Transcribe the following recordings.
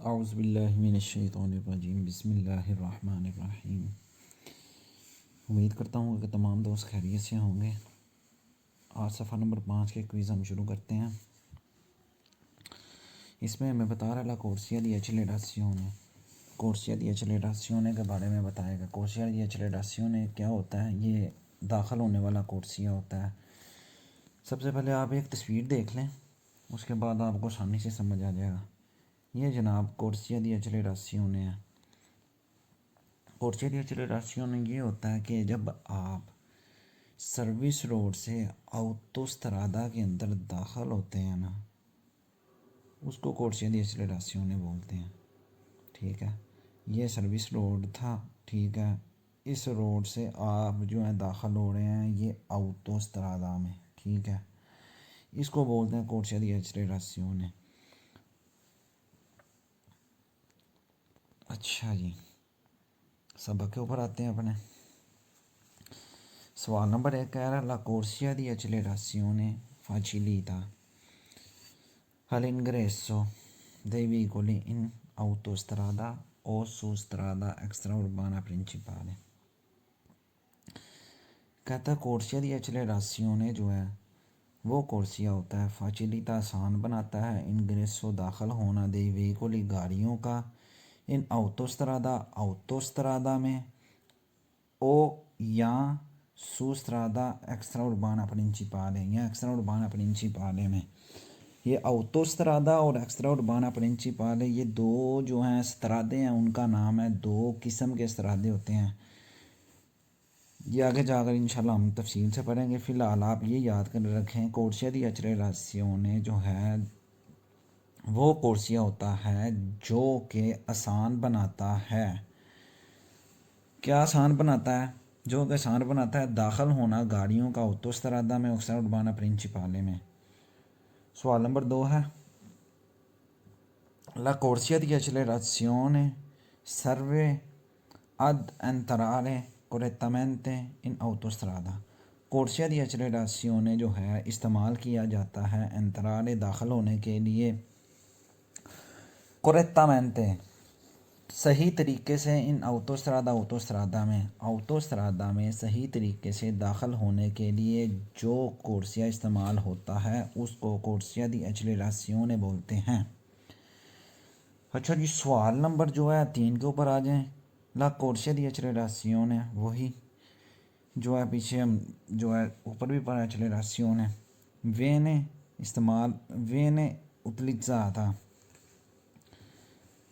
औज़ुबिल्लाहिमिनश्शैतानिर्रजीम बिस्मिल्लाहिर्रहमानिर्रहीम। उम्मीद करता हूँ कि तमाम दोस्त खैरियत से होंगे। आज सफ़ा नंबर 5 के क्विज़ हम शुरू करते हैं। इसमें हमें बता रहा कोर्सिया दी एक्सेलरेसियोने के बारे में बताएगा। कोर्सिया दी एक्सेलरेसियोने क्या होता है? ये दाखिल होने वाला कोर्सिया होता है। सबसे पहले आप एक तस्वीर देख लें, उसके बाद आपको आसानी से समझ आ जाएगा। ये जनाब कोर्सिया दी एक्सेलरेसियोने है। कोर्सिया दी एक्सेलरेसियोने ये होता है कि जब आप सर्विस रोड से ऑटोस्ट्रादा के अंदर दाखिल होते हैं ना, उसको कोर्सिया दी एक्सेलरेसियोने बोलते हैं। ठीक है, ये सर्विस रोड था। ठीक है, इस रोड से आप जो है दाखिल हो रहे हैं ये ऑटोस्ट्रादा में। ठीक है, इसको बोलते हैं कोर्सिया दी एक्सेलरेसियोने। अच्छा जी, सबक के ऊपर आते हैं अपने। सवाल नंबर 1 कह रहा ला कोर्सिया दी एक्सेलरेसियोने facilita all'ingresso dei veicoli in autostrada o su strada extraurbana principale। कहता है कोर्सिया दी एक्सेलरेसियोने जो है वो कोर्सिया होता है फाचिलिता आसान बनाता है, इंग्रेसो दाखिल होना, दे वेहिकुली गाड़ियों का, इन ऑटोस्ट्रादा में, ओ या सुस्त्रादा एक्स्ट्रा उर्बाना प्रिंसिपाले या एक्स्ट्रा उर्बाना प्रिंसिपाले में। ये ऑटोस्ट्रादा और एक्स्ट्रा उर्बाना प्रिंसिपाले ये दो जो हैं स्त्रादे हैं, उनका नाम है। दो किस्म के स्त्रादे होते हैं, ये आगे जाकर इंशाल्लाह हम तफसील से पढ़ेंगे। फ़िलहाल आप ये याद कर रखें, कोर्सिया दी एक्सेलरेसियोने जो है वो कोर्सिया होता है जो कि आसान बनाता है। क्या आसान बनाता है? जो कि आसान बनाता है दाखिल होना गाड़ियों का ऑटोस्ट्रादा में, एक्स्ट्रा उर्बाना प्रिंसिपाले में। सवाल नंबर 2 है La corsia di accelerazione serve ad entrare correttamente in autostrada। कोर्सिया दी एक्सेलरेसियोने जो है इस्तेमाल किया जाता है एंतरारे दाखिल होने के लिए, correttamente सही तरीके से, इन ऑटोस्ट्रादा में सही तरीके से दाखिल होने के लिए जो कोर्सिया इस्तेमाल होता है उसको कोर्सिया दी एक्सेलरेसियोने बोलते हैं। अच्छा जी, सवाल नंबर जो है 3 के ऊपर आ जाएं। ला कोर्सिया दी एक्सेलरेसियोने वही जो है पीछे हम जो है ऊपर भी पढ़ा एक्सेलरेसियोने वेने utilizzata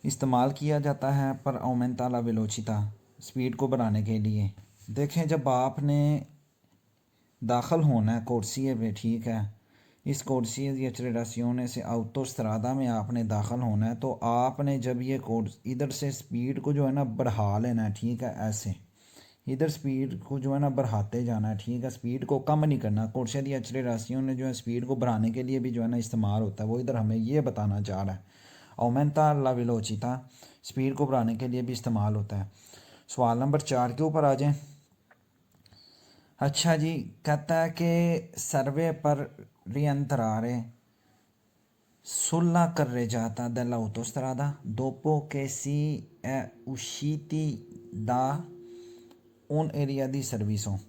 इस्तेमाल किया जाता है पर aumenta la velocità स्पीड को बढ़ाने के लिए। देखें, जब आपने दाखिल होना है कोर्सिया पे, ठीक है, इस कोर्सिया दी एक्सेलरेसियोने से ऑटोस्ट्रादा में आपने दाखिल होना है, तो आपने जब ये कोर्स इधर से स्पीड को जो है ना बढ़ा लेना है। ठीक है, ऐसे इधर स्पीड को जो है ना बढ़ाते जाना है। ठीक है, स्पीड को कम नहीं करना। कोर्सिया दी एक्सेलरेसियोने जो है स्पीड को बढ़ाने के लिए भी जो है ना इस्तेमाल होता है, वो इधर हमें ये बताना चाह रहा है। aumenta la velocità स्पीड को बढ़ाने के लिए भी इस्तेमाल होता है। सवाल नंबर 4 के ऊपर आ जाएं। अच्छा जी, कहता है कि सर्वे पर rientrare sulla carreggiata dell'autostrada dopo che si è usciti da un area di servizio।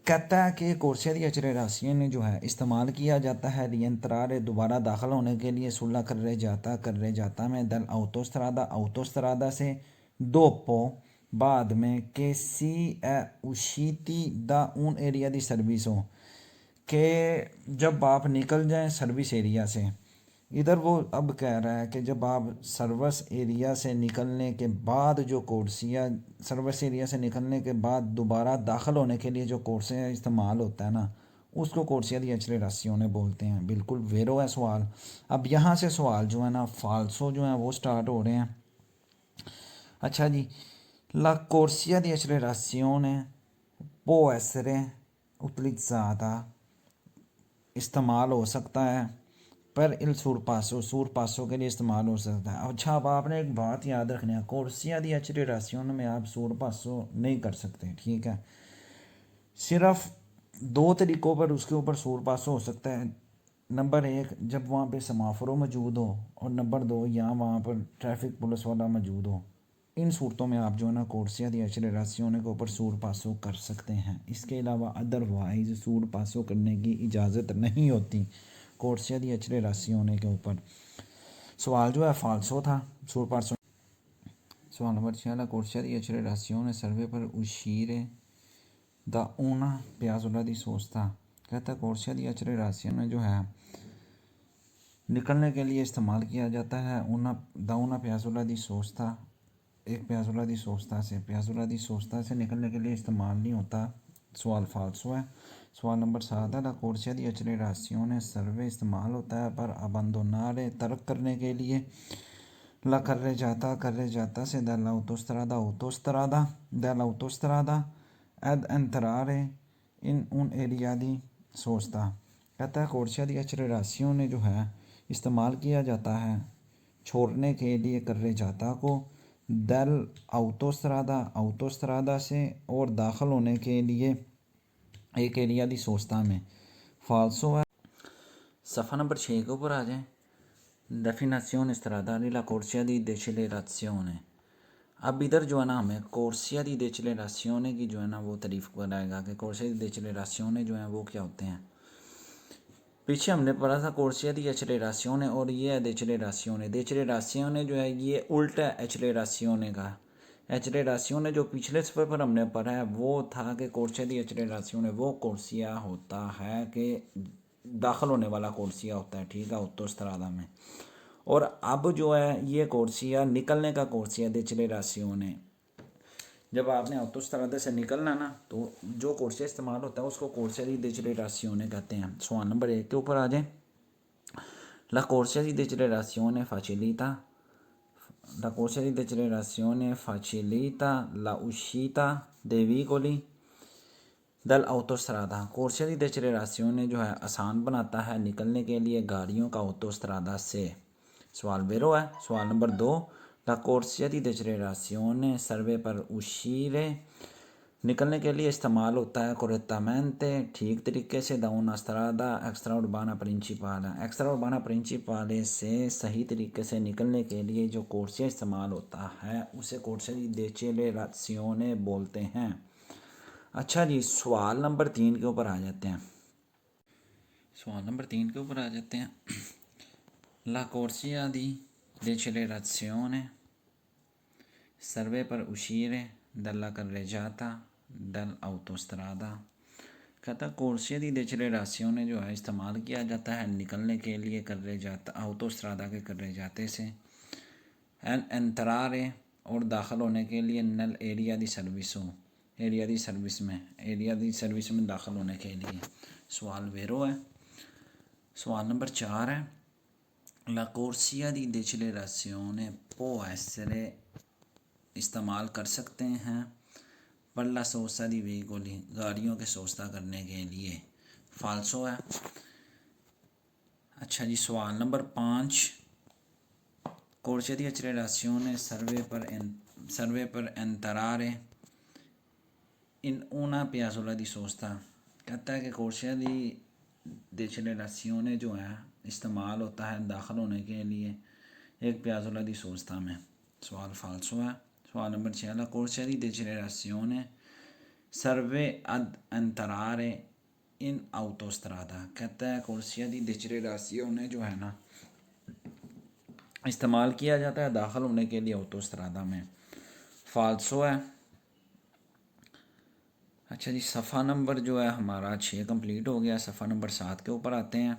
कहता है कि कोर्सिया दी एक्सेलरेसियोने जो है इस्तेमाल किया जाता है रियंत्रारे दोबारा दाखिल होने के लिए, सुल्ला कर जाता में, दल ऑटोस्ट्रादा से, दोपो बाद में, के सी ए उशीती दा उन एरिया दी सर्विसों के जब आप निकल जाएं सर्विस एरिया से। इधर वो अब कह रहा है कि जब आप सर्विस एरिया से निकलने के बाद जो कोर्सिया सर्विस एरिया से निकलने के बाद दोबारा दाखिल होने के लिए जो कोर्सिया इस्तेमाल होता है ना, उसको कोर्सिया दी एक्सेलरेसियोने बोलते हैं। बिल्कुल वेरो है सवाल। अब यहाँ से सवाल जो है ना फाल्सो जो है वो स्टार्ट हो रहे हैं। अच्छा जी, ला कोर्सिया दी एक्सेलरेसियोने può essere utilizzata इस्तेमाल हो सकता है पर इल सूरपासो के लिए इस्तेमाल हो सकता है। अच्छा, अब आपने एक बात याद रखनी है, कोर्सिया दी एक्सेलरेसियोने में आप सूरपासो नहीं कर सकते। ठीक है, सिर्फ 2 तरीक़ों पर उसके ऊपर सूरपासो हो सकता है। नंबर एक, जब वहाँ पे समाफरो मौजूद हो, और नंबर दो, या वहाँ पर ट्रैफिक पुलिस वाला मौजूद हो। इन सूरतों में आप जो है ना कोर्सिया दी अचरेरासियों के ऊपर सूर पासो कर सकते हैं। इसके अलावा अदरवाइज सूर पासो करने की इजाज़त नहीं होती कोर्सिया दी अचरेरासियों के ऊपर। सवाल जो है फाल्सो था, सूर पासो। सवाल नंबर 6, कोर्सिया दी अचरेरासियों सर्वे पर उशीरे दा ऊना प्याजुला दी सोचता। कहता है कोर्सिया दी अचरेरासियों जो है निकलने के लिए इस्तेमाल किया जाता है ऊना दाऊना प्याजुला दी सोचता। एक प्याजुला दी सोचता से, प्याजुला दी सोचता से निकलने के लिए इस्तेमाल नहीं होता। सवाल फाल्सो है। सवाल नंबर 7 है, ला कोर्सिया दी अचरेरासियों सर्वे इस्तेमाल होता है पर अबंदोनारे तर्क करने के लिए। ला कर जाता से दला autostrada della autostrada ed entrare in un area di sosta। कहता है कोर्सिया दी अचरेरासियों जो है इस्तेमाल किया जाता है छोड़ने के लिए कर्रे जाता को दल autostrada से, और दाखिल होने के लिए एक एरिया दी सोचता में। फाल्सो है। सफ़ा नंबर 6 के ऊपर आ जाए। Definition stradale la corsia di decelerazione। अब इधर जो है ना हमें कोर्सिया दी डेचलेरासियोने की जो है ना वो तारीफ कराएगा कि कोर्सिया दी डेचलेरासियोने जो है वो क्या होते हैं। पीछे हमने पढ़ा था कोर्सिया दी एचलेरासियोने, और ये है डेचलेरासियोने। डेचलेरासियोने जो है ये उल्टा एचलेरासियोने का। एचलेरासियोने जो पिछले सफ़र पर हमने पढ़ा है वो था कि कोर्सिया दी एचलेरासियोने वो कोर्सिया होता है कि दाखिल होने वाला कोर्सिया होता है, ठीक है, ऑटोस्ट्रादा में। और अब जो है ये कोर्सिया निकलने का कोर्सिया डेचलेरासियोने। जब आपने ऑटोस्ट्रादा से निकलना ना तो जो कोर्सिया इस्तेमाल होता है उसको कोर्सिया दी डेचलेरासियोने कहते हैं। सवाल नंबर 1 के ऊपर आ जाए। La corsia di decelerazione facilita la uscita dei veicoli dall'autostrada। कोर्सिया दी डेचलेरासियोने जो है आसान बनाता है निकलने के लिए गाड़ियों का ऑटोस्ट्रादा से। सवाल वेरो है। सवाल number 2, la corsia di decelerazione serve per uscire निकलने के लिए इस्तेमाल होता है correttamente ठीक तरीके से da una strada extraurbana principale। एक्स्ट्रा प्रिंसिपाले से सही तरीके से निकलने के लिए जो कोर्सिया इस्तेमाल होता है उसे कोर्सिया दी डेचलेरासियोने बोलते हैं। अच्छा जी, सवाल नंबर 3 के ऊपर आ जाते हैं। सवाल नंबर 3 के ऊपर आ जाते हैं। La corsia di decelerazione serve per uscire dalla carreggiata dell'autostrada। कहता कोर्सिया दी डेचलेरासियोने जो है इस्तेमाल किया जाता है निकलने के लिए कर्रे जाता ऑटोस्ट्रादा के कर्रे जाते से। एन एंतरारे और दाखिल होने के लिए नल एरिया दी सर्विसों एरिया दी सर्विस में दाखिल होने के लिए। सवाल वेरो है। सवाल नंबर 4 है, ला कोर्सिया दी डेचलेरासियोने पो एसरे इस्तेमाल कर सकते हैं पर ला सोसा दी वेहिकोली गाड़ियों के सोस्ता करने के लिए। फाल्सो है। अच्छा जी, सवाल नंबर 5, कोर्सिया दी डेचलेरासियोने सर्वे पर एंतरारे इन una piazzola di sosta। कहता है कि कोर्सिया दी डेचलेरासियोने जो है इस्तेमाल होता है दाखिल होने के लिए एक प्याजोला दी सोस्ता में। सवाल फाल्सो है। सवाल number 6, la corsia di decelerazione serve ad entrare in autostrada। कहता है कोर्सिया दी डेचलेरासियोने जो है ना इस्तेमाल किया जाता है दाखिल होने के लिए ऑटोस्ट्रादा में। फाल्सो है। अच्छा जी, सफ़ा नंबर जो है हमारा 6 कंप्लीट हो गया। सफ़ा नंबर 7 के ऊपर आते हैं।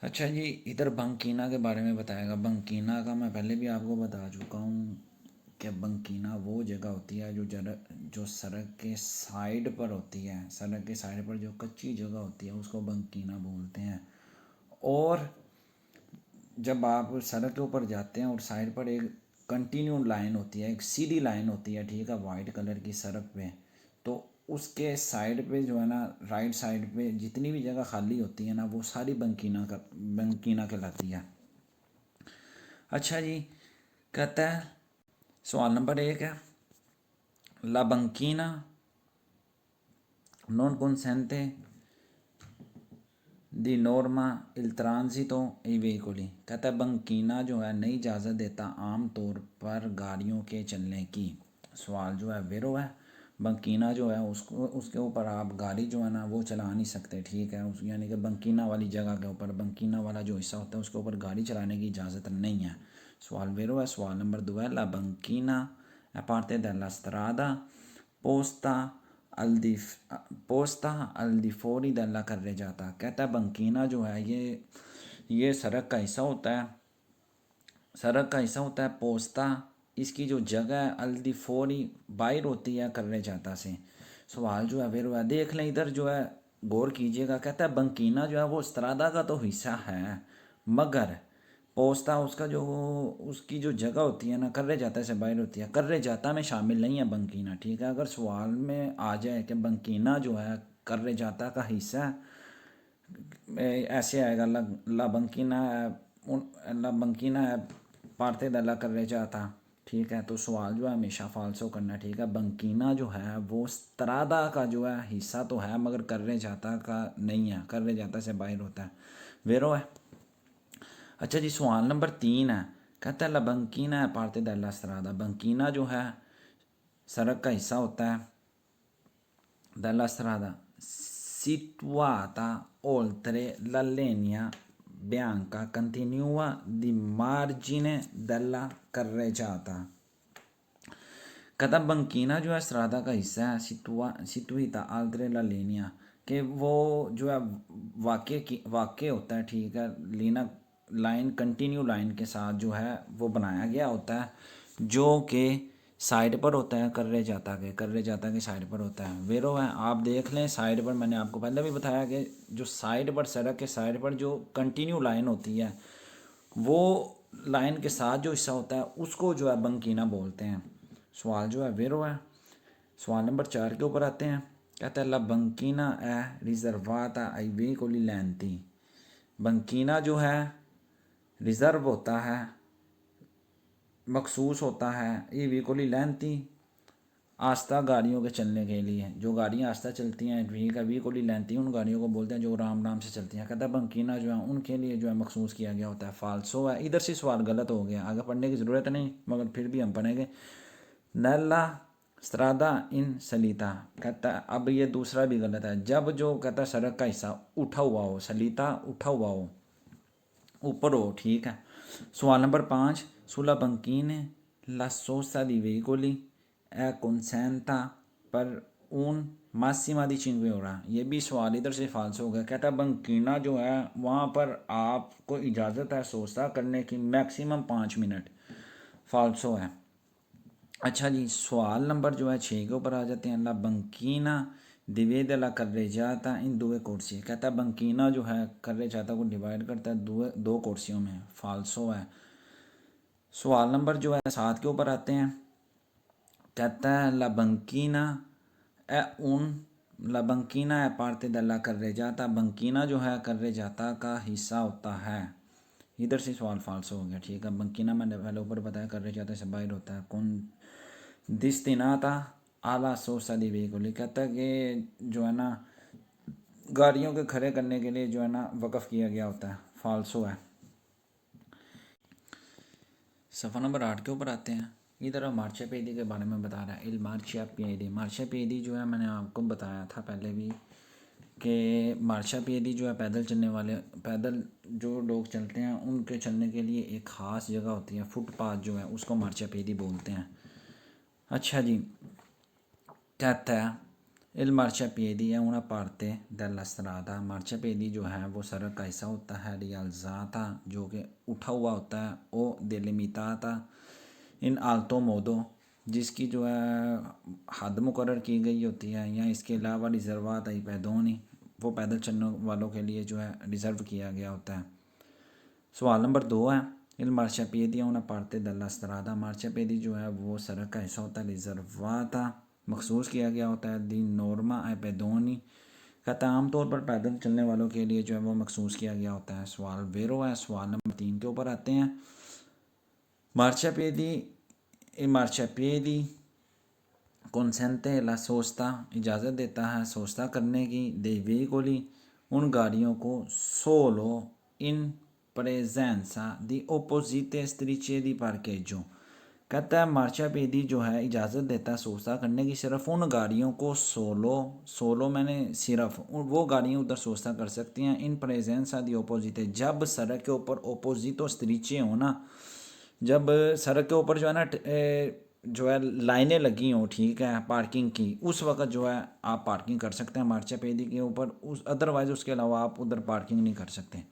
अच्छा जी, इधर बंकीना के बारे में बताएगा। बंकीना का मैं पहले भी आपको बता चुका हूँ कि बंकीना वो जगह होती है जो सड़क के साइड पर होती है। सड़क के साइड पर जो कच्ची जगह होती है उसको बंकीना बोलते हैं। और जब आप सड़क के ऊपर जाते हैं और साइड पर एक कंटिन्यू लाइन होती है, एक सीधी लाइन होती है, ठीक है, वाइट कलर की सड़क पे, तो उसके साइड पे जो है ना राइट साइड पे जितनी भी जगह खाली होती है ना वो सारी बंकीना कहलाती है। अच्छा जी, कहता है सवाल नंबर 1 है, ला बंकीना नॉन consente दी नॉर्मा इल ट्रांजिटो ई व्हीकली, कहता है बंकीना जो है नई इजाज़त देता आम तौर पर गाड़ियों के चलने की। सवाल जो है वेरो है, बंकीना जो है उसको उसके ऊपर आप गाड़ी जो है ना वो चला नहीं सकते, ठीक है, उस यानी कि बंकीना वाली जगह के ऊपर, बंकीना वाला जो हिस्सा होता है उसके ऊपर गाड़ी चलाने की इजाज़त नहीं है। सवाल वेरो है। सवाल नंबर 2 है, ला बंकीना è parte della strada al di, posta al di fuori della carreggiata, कहता है बंकीना जो है ये सड़क का हिस्सा होता है, सड़क का हिस्सा होता है। पोस्ता इसकी जो जगह है अल दी फोरी बाहर होती है carreggiata से। सवाल जो है फिर वह देख लें इधर जो है, गौर कीजिएगा, कहता है बंकीना जो है वो स्त्रादा का तो हिस्सा है, मगर पोस्ता उसका जो उसकी जो जगह होती है ना carreggiata से बाहर होती है, carreggiata में शामिल नहीं है बंकीना, ठीक है। अगर सवाल में आ जाए कि बंकीना जो है carreggiata का हिस्सा है, ऐसे आएगा ला बंकीना ला बंकीना है पार्ते दला carreggiata, ठीक है। तो सवाल जो है हमेशा फाल्सो करना, ठीक है। बंकीना जो है वो स्त्रादा का जो है हिस्सा तो है मगर carreggiata का नहीं है, carreggiata से बाहर होता है, वेरो है। अच्छा जी, सवाल नंबर 3 है, कहता है ला बंकीना है पार्ते दला स्त्रादा, बंकीना जो है सड़क का हिस्सा होता है, dalla strada situata oltre la linea bianca continua di margine della carreggiata, कदम बंकीना जो है स्त्रादा का हिस्सा है, सिटुइता आल्ट्रे ला लेनिया, कि वो जो है वाक्य होता है, ठीक है, लीना लाइन कंटिन्यू लाइन के साथ जो है वो बनाया गया होता है, जो कि साइड पर होता है, कर्रे जाता के साइड पर होता है, वेरो है। आप देख लें साइड पर, मैंने आपको पहले भी बताया कि जो साइड पर सड़क के साइड पर जो कंटिन्यू लाइन होती है वो लाइन के साथ जो हिस्सा होता है उसको जो है बंकीना बोलते हैं। सवाल जो है वेरो है। सवाल नंबर 4 के ऊपर आते हैं, कहता है ला बंकीना è riservata ai veicoli lenti, बंकीना जो है रिज़र्व होता है, मखसूस होता है, ये व्हीकली लेंथी आस्था गाड़ियों के चलने के लिए, जो गाड़ियाँ आस्था चलती हैं व्हीकली लेंथी उन गाड़ियों को बोलते हैं जो आराम से चलती हैं। कहता है बंकीना जो है उनके लिए जो है मखसूस किया गया होता है, फाल्सो है। इधर से सवाल गलत हो गया, आगे पढ़ने की ज़रूरत नहीं मगर फिर भी हम पढ़ेंगे। नैला स्त्रादा इन सलीता, कहता है अब ये दूसरा भी गलत है, जब जो कहता है सड़क का हिस्सा उठा हुआ हो, सलीता उठा हुआ हो, ऊपर हो, ठीक है। सवाल नंबर 5, सुला बंकीने ला सोसा दी वेहिकोली è consenta per un massima di 5 ora, ये भी सवाल इधर से फाल्स हो गया। कहता है बंकीना जो है वहाँ पर आपको इजाज़त है सोसा करने की मैक्सिमम 5 मिनट, फाल्सो है। अच्छा जी, सवाल नंबर जो है 6 के ऊपर आ जाते हैं, ला बंकीना divide la carreggiata in due corsi, कहता है बंकीना जो है carreggiata को डिवाइड करता है दो कुर्सियों में, फाल्सो है। सवाल नंबर जो है 7 के ऊपर आते हैं, कहता है ला बंकीना è un ला बंकीना है parte della carreggiata, बंकीना जो है carreggiata का हिस्सा होता है। इधर से सवाल फाल्सो हो गया, ठीक है। बंकीना मैंने पहले ऊपर बताया carreggiata से बाहर होता है, कौन destinata alla sosta di veicoli, कहता है कि जो है ना गाड़ियों के खड़े करने के लिए जो है ना वक़्फ़ किया गया होता है, फाल्सो है। सफ़ा नंबर 8 के ऊपर आते हैं, इधर मार्शापिएदी के बारे में बता रहा है। इल मार्शापिएदी जो है मैंने आपको बताया था पहले भी कि मार्शापिएदी जो है पैदल चलने वाले, पैदल जो लोग चलते हैं उनके चलने के लिए एक ख़ास जगह होती है, फुटपाथ जो है उसको मार्शापिएदी बोलते हैं। अच्छा जी, कहता है इल मार्शापिएदी है una parte della strada, मार्शापिएदी जो है वो सड़क का हिस्सा होता है, रियल्ज़ाता जो कि उठा हुआ होता है, ओ डेलिमिटाता इन आल्तो मोदो जिसकी जो है हद मुकर्रर की गई होती है, या इसके अलावा रिजर्वात आई पैदोनी वो पैदल चलने वालों के लिए जो है रिज़र्व किया गया होता है। सवाल नंबर 2 है, इल मार्शापिएदी है una parte della strada, मार्शापिएदी जो है वो सड़क का हिस्सा होता है, रिजर्वाता मखसूस किया गया होता है, दी नॉर्मा ए पेदोनी कहता है आमतौर पर पैदल चलने वालों के लिए जो है वो मखसूस किया गया होता है। सवाल वेरो है। सवाल नंबर 3 के ऊपर आते हैं, मार्शापिएदी consente la sosta इजाज़त देता है सोस्ता करने की, दे वेहिकोली उन गाड़ियों को सोलो इन presenza di opposite strisce di parcheggio। कहता है मार्चापेदी जो है इजाज़त देता है सोस्ता करने की सिर्फ उन गाड़ियों को सोलो सोलो मैंने सिर्फ वो गाड़ियाँ उधर सोस्ता कर सकती हैं इन प्रेजेंस दी ओपोजिट जब सड़क के ऊपर ओपोजिटो स्त्रीचे हो ना, जब सड़क के ऊपर जो है ना जो है लाइनें लगी हों, ठीक है, पार्किंग की, उस वक्त जो है आप पार्किंग कर सकते हैं मार्चापेदी के ऊपर, उस अदरवाइज़ उसके अलावा आप उधर पार्किंग नहीं कर सकते।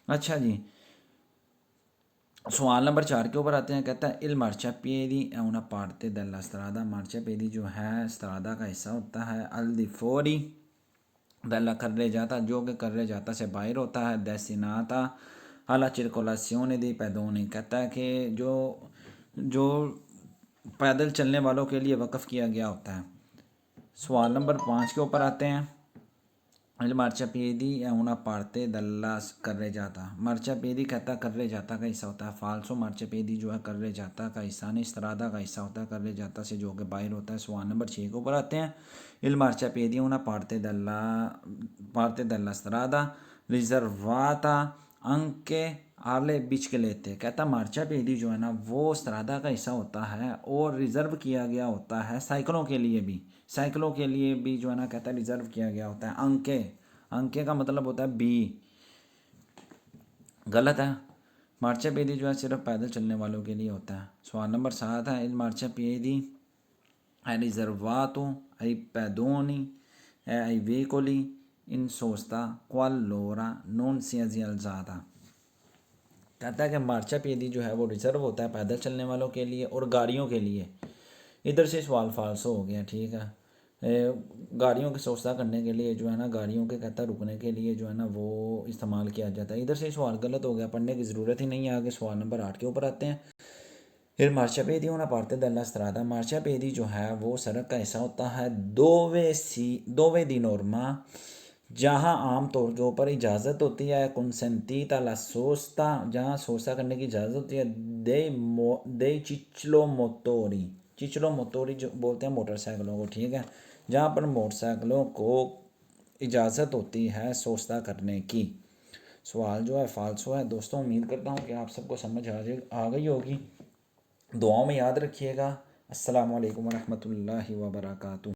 अच्छा जी, सवाल नंबर 4 के ऊपर आते हैं। कहता है इल मार्चापिएदी è una parte della strada। मार्चापेदी जो है स्त्रादा का हिस्सा होता है। अल दी फोरी della carreggiata जो कि carreggiata से बाहर होता है। destinata alla circolazione dei pedoni कहता है कि जो पैदल चलने वालों के लिए वक़्फ़ किया गया होता है। सवाल नंबर 5 के ऊपर आते हैं। मार्चापेदी या una parte della carreggiata। मार्चापेदी कहता कर्रे जाता का हिस्सा होता है। फाल्सो मार्चापेदी जो है कर्रे जाता का हिस्सा नहीं, स्त्रादा का हिस्सा होता है कर्रे जाता से जो कि बाहर होता है। सवाल नंबर 6 के ऊपर आते हैं। इल मार्चापेदी una parte della strada riservata anche alle biciclette। कहता मार्चापेदी जो है ना वो स्त्रादा का हिस्सा होता है और रिज़र्व किया गया होता है साइकिलों के लिए भी, साइकिलों के लिए भी जो है ना कहता है रिज़र्व किया गया होता है। अंके अंके का मतलब होता है बी, गलत है। मार्चापेदी जो है सिर्फ पैदल चलने वालों के लिए होता है। सवाल नंबर 7 है। इन मार्चापेदी è riservato ai pedoni e ai veicoli in sosta qualora non sia alzata। कहता है कि मार्चापेदी जो है वो रिजर्व होता है पैदल चलने वालों के लिए और गाड़ियों के लिए। इधर से सवाल फाल्सो हो गया, ठीक है। गाड़ियों के सोस्ता करने के लिए जो है ना, गाड़ियों के कहता रुकने के लिए जो है ना वो इस्तेमाल किया जाता है। इधर से सवाल गलत हो गया, पढ़ने की ज़रूरत ही नहीं है। आगे सवाल नंबर 8 के ऊपर आते हैं। फिर मार्चापेदी una parte della strada। मार्चापेदी जो है वो सड़क का हिस्सा होता है। दोवे दी नॉर्मा जहाँ आम तौर के ऊपर इजाज़त होती है। consentita la sosta जहाँ सोस्ता करने की इजाज़त होती है। dei ciclomotori, चिचलो जो बोलते हैं मोटरसाइकिलों को, ठीक है, जहाँ पर मोटरसाइकिलों को इजाज़त होती है सोस्ता करने की। सवाल जो है फाल्सो है। दोस्तों उम्मीद करता हूँ कि आप सबको समझ आ गई होगी। दुआओं में याद रखिएगा। अस्सलामु अलैकुम वरहमतुल्लाहि वबरकातुहू।